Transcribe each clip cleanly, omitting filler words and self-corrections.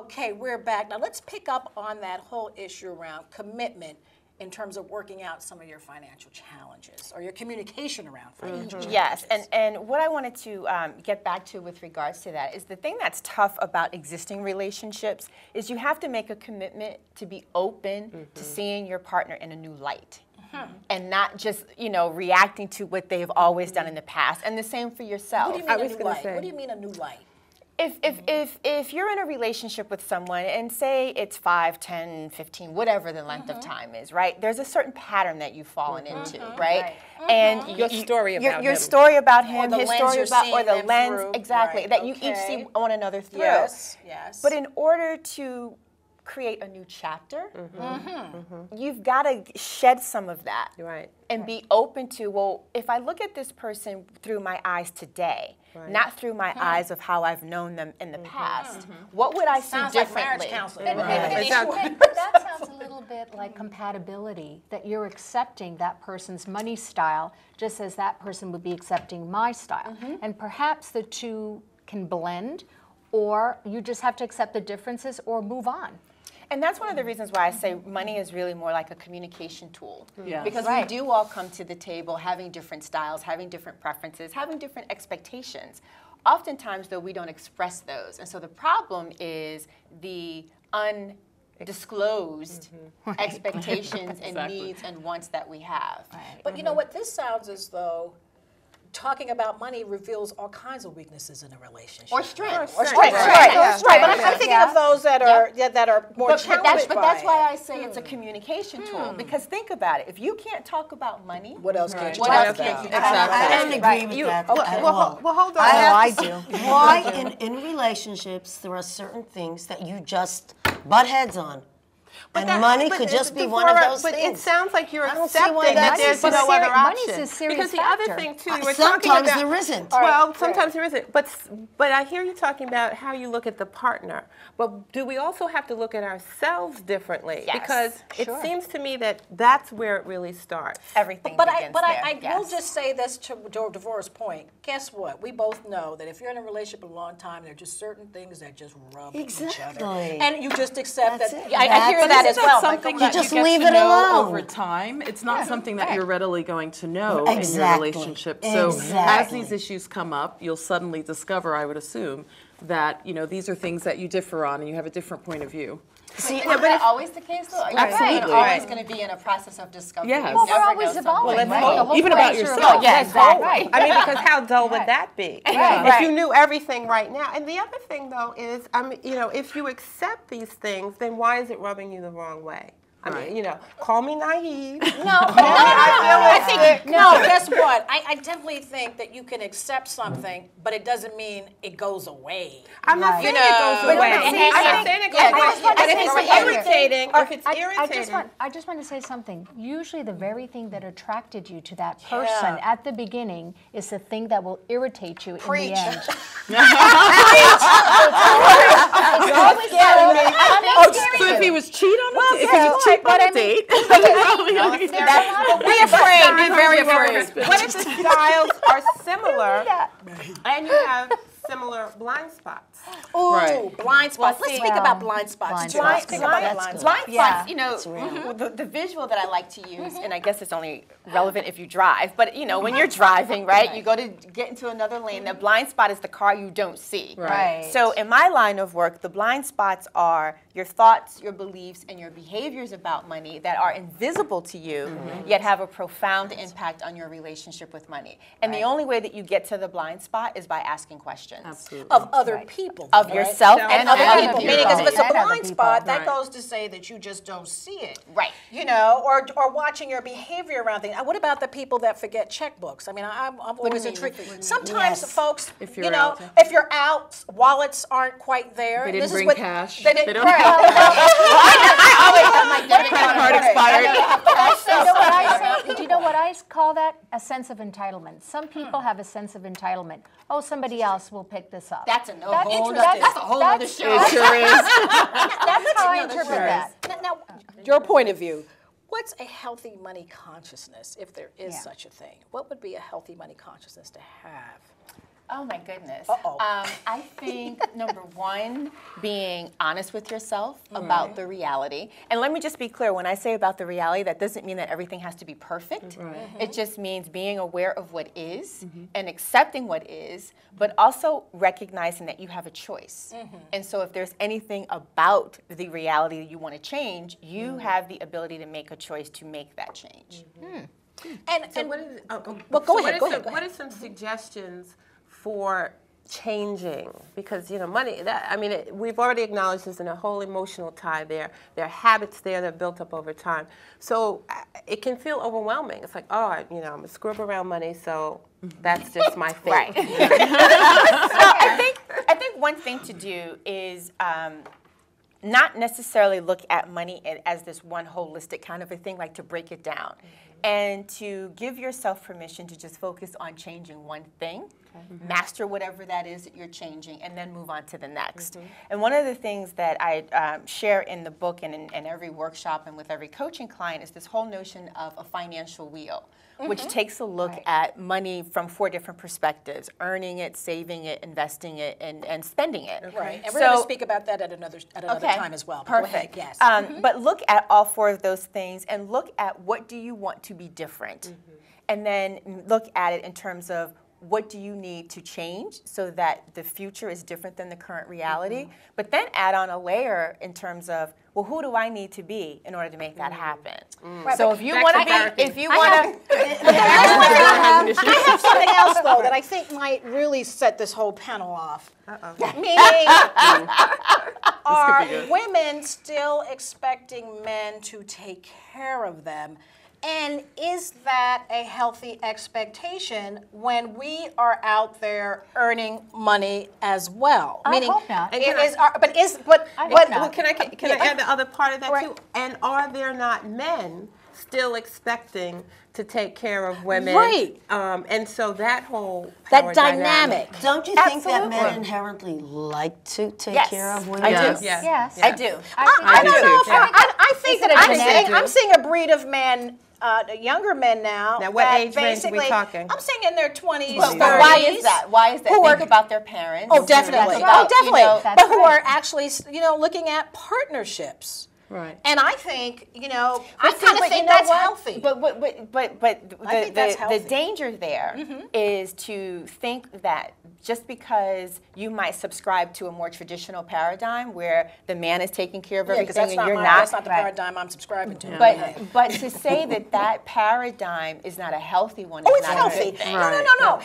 Okay, we're back. Now let's pick up on that whole issue around commitment in terms of working out some of your financial challenges or your communication around financial challenges. Yes, and what I wanted to get back to with regards to that is the thing that's tough about existing relationships is you have to make a commitment to be open to seeing your partner in a new light. And not just, reacting to what they've always done in the past. And the same for yourself. What do you mean a new light? What do you mean a new light? If you're in a relationship with someone and say it's 5, 10, 15, whatever the length of time is, right? There's a certain pattern that you've fallen into, right? And your story about him. Your story about him, Or his the story lens about, you're or the seeing them lens, through. exactly, Right, that you each see one another through. Yes, yes. But in order to create a new chapter, you've got to shed some of that. Right. And be open to, well, if I look at this person through my eyes today, not through my eyes of how I've known them in the past, what would I see Sounds differently? like marriage counseling. But that sounds a little bit like compatibility, that you're accepting that person's money style just as that person would be accepting my style. And perhaps the two can blend, or you just have to accept the differences or move on. And that's one of the reasons why I say money is really more like a communication tool. Yeah. Because we do all come to the table having different styles, having different preferences, having different expectations. Oftentimes, though, we don't express those. And so the problem is the undisclosed expectations and needs and wants that we have. But you know what? This sounds as though talking about money reveals all kinds of weaknesses in a relationship. Or strengths. Or strengths. Right. But I'm thinking of those that are more challenged But that's why I say it's a communication tool. Because think about it. If you can't talk about money, what else can't you what talk else about? can't you I don't agree with that. Well, hold on. I do. Why in relationships there are certain things that you just butt heads on? And money could just be one of those things. But it sounds like you're don't see why accepting that that's there's no other option. Money's a serious because the factor. other thing too, you were sometimes talking about, there isn't. Well, sometimes there isn't. But I hear you talking about how you look at the partner. But do we also have to look at ourselves differently? Yes. Because it seems to me that that's where it really starts. everything But begins I there. will just say this to Devorah's point. Guess what? We both know that if you're in a relationship a long time, there are just certain things that just rub each other. Exactly. And you just accept That's that. it. I hear that as well. Something You that just you get leave to it know alone. over time. It's not something that you're readily going to know in your Exactly. relationship. So as Exactly. these issues come up, you'll suddenly discover, I would assume, that these are things that you differ on and you have a different point of view. See, is that always the case, though? Are you Absolutely. always going to be in a process of discovery? Yes. You Well, never we're know always something. evolving, let's right? hope. The whole Even about pleasure of yourself. life. Yeah, Let's exactly. hope. I mean, because how dull would that be? Right. If you knew everything right now. And the other thing, though, is, if you accept these things, then why is it rubbing you the wrong way? I mean, call me naive. No, guess what? I definitely think that you can accept something, but it doesn't mean it goes away. I'm not saying it goes away. I'm not saying it goes away. But if it's irritating, I just want to say something. Usually the very thing that attracted you to that person at the beginning is the thing that will irritate you in the end. So if he was cheat on a date, be afraid, be very afraid. What if the styles are similar and you have similar blind spots? Ooh, blind spots. Let's speak about blind spots. Blind spots. spots, the visual that I like to use, and I guess it's only relevant if you drive, but when you're driving, right, you go to get into another lane, the blind spot is the car you don't see. Right. So in my line of work, the blind spots are your thoughts, your beliefs, and your behaviors about money that are invisible to you, yet have a profound impact on your relationship with money. And the only way that you get to the blind spot is by asking questions. Absolutely. Of other people. Of yourself and other other people. people. Meaning, because if it's a And other blind people. spot, that goes to say that you just don't see it. Right. Or watching your behavior around things. What about the people that forget checkbooks? I mean, I'm always intrigued. Sometimes folks, If you're out. if you're out, wallets aren't quite there. They didn't This is bring what- cash. They They didn't. don't I always have my debit card expired. Do you know what I call that? A sense of entitlement. Some people have a sense of entitlement. Oh, somebody else will pick this up. That's a whole that's- other show. It sure is. That's how I interpret that. Now, your point of view. What's a healthy money consciousness, if there is such a thing? What would be a healthy money consciousness to have? Oh my goodness. Uh-oh. I think number one, being honest with yourself about the reality. And let me just be clear, when I say about the reality, that doesn't mean that everything has to be perfect. It just means being aware of what is and accepting what is, but also recognizing that you have a choice. And so if there's anything about the reality that you want to change, you have the ability to make a choice to make that change. And What is, well, go ahead. What are some suggestions for changing? Because money. We've already acknowledged there's a whole emotional tie there. There are habits there that are built up over time. So it can feel overwhelming. It's like, I'm a scrub around money, so that's just my thing. Right. Well, I think one thing to do is not necessarily look at money as this one holistic kind of a thing, like to break it down. And to give yourself permission to just focus on changing one thing, master whatever that is that you're changing, and then move on to the next. And one of the things that I share in the book and in every workshop and with every coaching client is this whole notion of a financial wheel, which takes a look at money from 4 different perspectives: earning it, saving it, investing it, and spending it. Right, and we're going to speak about that at another time as well. Perfect. Go ahead, yes. But look at all 4 of those things and look at what do you want to be different. And then look at it in terms of what do you need to change so that the future is different than the current reality. But then add on a layer in terms of, well, who do I need to be in order to make that happen? Right, so if you want to be, if you want to, I have something else, though, that I think might really set this whole panel off. Meaning, are women still expecting men to take care of them? And is that a healthy expectation when we are out there earning money as well? I Meaning, hope not. Can I add the other part of that too? And are there not men still expecting to take care of women? Right. And so that whole that power dynamic. Don't you think that men inherently like to take care of women? I do. Yes. I do. I don't know if I think Is it that a I'm seeing a breed of men, younger men now. Now, what that age range are we basically- talking? I'm saying in their 20s, But 30s. why is that? Why is that? Who Think are- about their parents. Oh, definitely. Think about, Oh, definitely. That's But who right. are actually, looking at partnerships. Right. And I think, I But kind of see, think but that's healthy. But I think that's the healthy. danger there is to think that just because you might subscribe to a more traditional paradigm where the man is taking care of Yeah, because everything that's and not you're that's not the paradigm I'm subscribing to. But to say that paradigm is not a healthy one is Oh, it's not healthy. a good thing. No.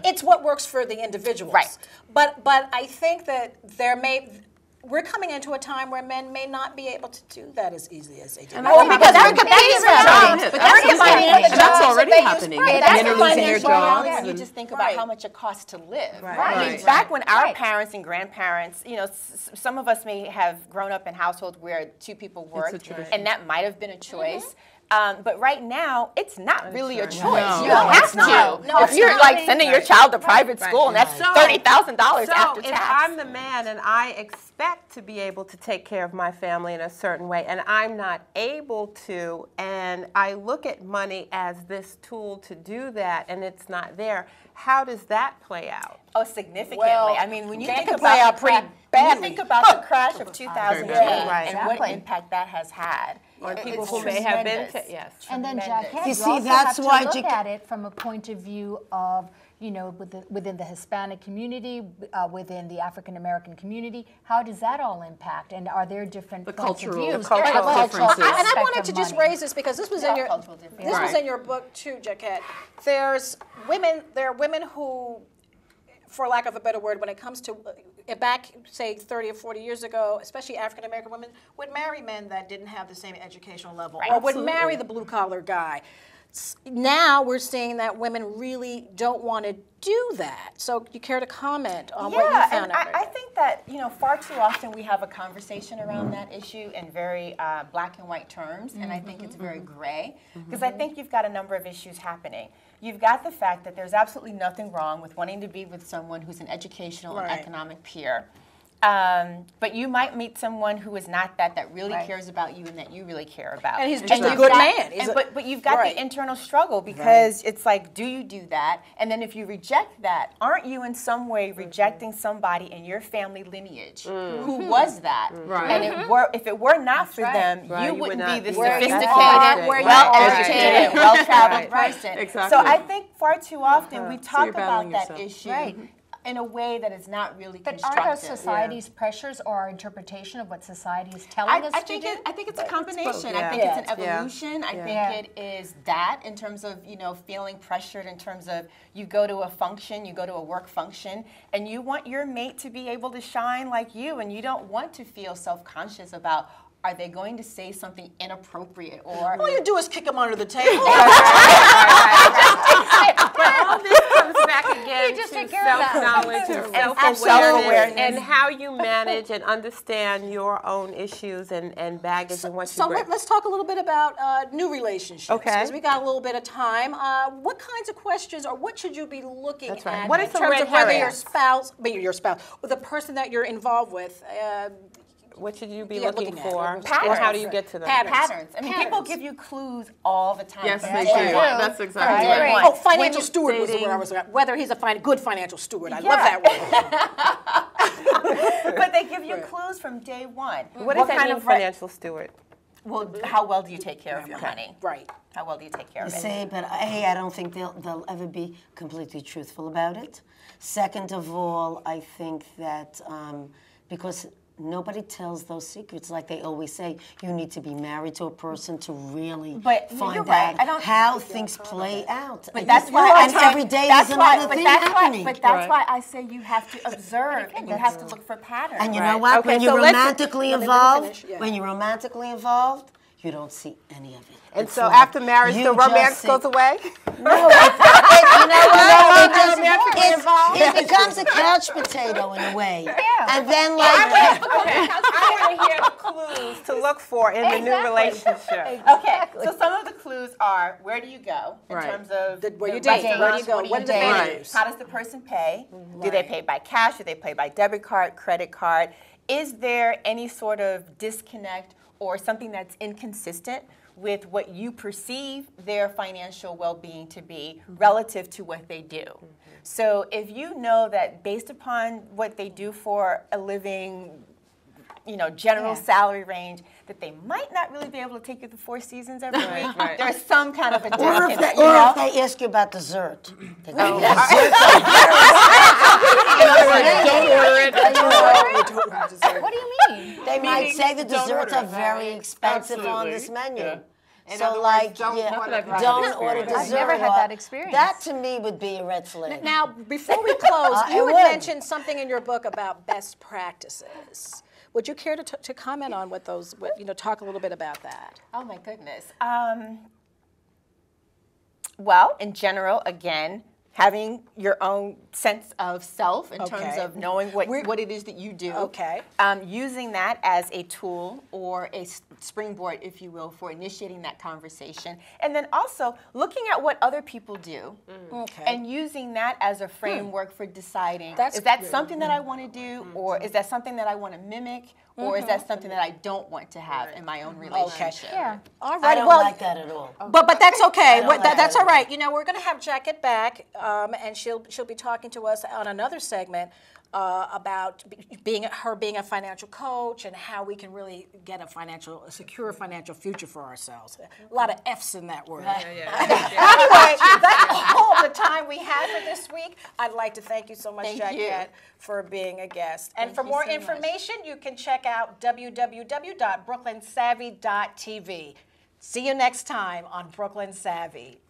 It's what works for the individuals. Right. But I think that we're coming into a time where men may not be able to do that as easily as they do. that's happening. That's already happening. Right, Men are losing their jobs. You just think about how much it costs to live. Right. I mean, Right. back when our parents and grandparents, some of us may have grown up in households where 2 people worked, tradition. and that might have been a choice. But right now, it's not really a choice. No. You No, have it's to. not. No, If it's you're not. like sending your child to private school, and that's $30,000 after So if tax. I'm the man and I expect to be able to take care of my family in a certain way and I'm not able to, and I look at money as this tool to do that and it's not there, how does that play out? Oh, significantly. Well, I mean, when you that think could about play out the pretty when badly. you think about the crash of 2008 Right. and what Exactly. impact that has had On people it's who may have been, tremendous. yes. And then, Tremendous. Jacquette, You you see, also that's have why to look Jacquette- at it from a point of view of, within the Hispanic community, within the African American community. How does that all impact? And are there different points cultural- of views? the cultural differences. And I aspect wanted of to just money. raise this because this was Yeah, in your cultural difference. this was Right. in your book too, Jacquette. There are women who, for lack of a better word, when it comes to back, say, 30 or 40 years ago, especially African American women, would marry men that didn't have the same educational level, or would marry the blue collar guy. Now we're seeing that women really don't want to do that. So you care to comment on what you found and out? I think that far too often we have a conversation around that issue in very black and white terms, and I think it's very gray because I think you've got a number of issues happening. You've got the fact that there's absolutely nothing wrong with wanting to be with someone who's an educational and economic peer. But you might meet someone who is not that really cares about you and that you really care about. And he's just a good man. But you've got the internal struggle because it's like, do you do that? And then if you reject that, aren't you in some way rejecting somebody in your family lineage who was that? And if it were not for them, you wouldn't be the sophisticated, well-educated, well-traveled person. Exactly. So I think far too often we talk about that issue in a way that is not really constructive. But aren't those society's pressures or our interpretation of what society is telling us to do? I think it's a combination. I think it's an evolution. I think it is that in terms of, feeling pressured in terms of you go to a function, you go to a work function, and you want your mate to be able to shine like you, and you don't want to feel self-conscious about, are they going to say something inappropriate or... All you do is kick them under the table. But all this comes back again to self-knowledge and self-awareness and how you manage and understand your own issues and baggage and what you bring. So let's talk a little bit about new relationships. Okay. Because we got a little bit of time. What kinds of questions or what should you be looking at What is in the terms red of whether herring? your spouse, or the person that you're involved with, what should you be looking for? Patterns. Or how do you get to them? Patterns. I mean, people give you clues all the time. Yes, they do. That's exactly right. Oh, financial steward was the word I was looking at. Whether he's a good financial steward. I love that word. But they give you clues from day one. What does that mean, financial steward? Well, how well do you take care of your money? Right. How well do you take care of it? Say, but I don't think they'll ever be completely truthful about it. Second of all, I think that because nobody tells those secrets. Like they always say, you need to be married to a person to really find out how things play out. But that's why every day is another thing happening. But that's why I say you have to observe and you have to look for patterns. And you know what? When you're romantically involved, you don't see any of it. And so after marriage, the romance goes away? No, it becomes a couch potato in a way. And then I want to hear clues to look for in the new relationship. Okay, so some of the clues are, where do you go in terms of where you date, where you go, what do they use? How does the person pay? Do they pay by cash? Do they pay by debit card, credit card? Is there any sort of disconnect or something that's inconsistent with what you perceive their financial well-being to be relative to what they do? So if you know that based upon what they do for a living, general salary range, that they might not really be able to take you to 4 Seasons every week, there's some kind of a disconnect. Or if they ask you about dessert. Don't order it. What do you mean? They might say the desserts are very expensive on this menu. So don't order dessert. I've never had that experience. That to me would be a red flag. Now, before we close, you had mentioned something in your book about best practices. Would you care to comment on what those, talk a little bit about that? Oh my goodness. Well, in general, again, having your own sense of self in terms of knowing what it is that you do. Okay. Using that as a tool or a springboard, if you will, for initiating that conversation. And then also looking at what other people do and using that as a framework for deciding, is that something that I want to do, or is that something that I want to mimic, or is that something that I don't want to have in my own relationship? Yeah. All right. I don't like that at all. But that's okay. That's all right. We're going to have Jacquette back, and she'll be talking to us on another segment about being a financial coach and how we can really get a secure financial future for ourselves. A lot of F's in that word. Anyway, that's all the time we have for this week. I'd like to thank you so much, Jacquette, for being a guest. And for more information, you can check out www.brooklynsavvy.tv. See you next time on Brooklyn Savvy.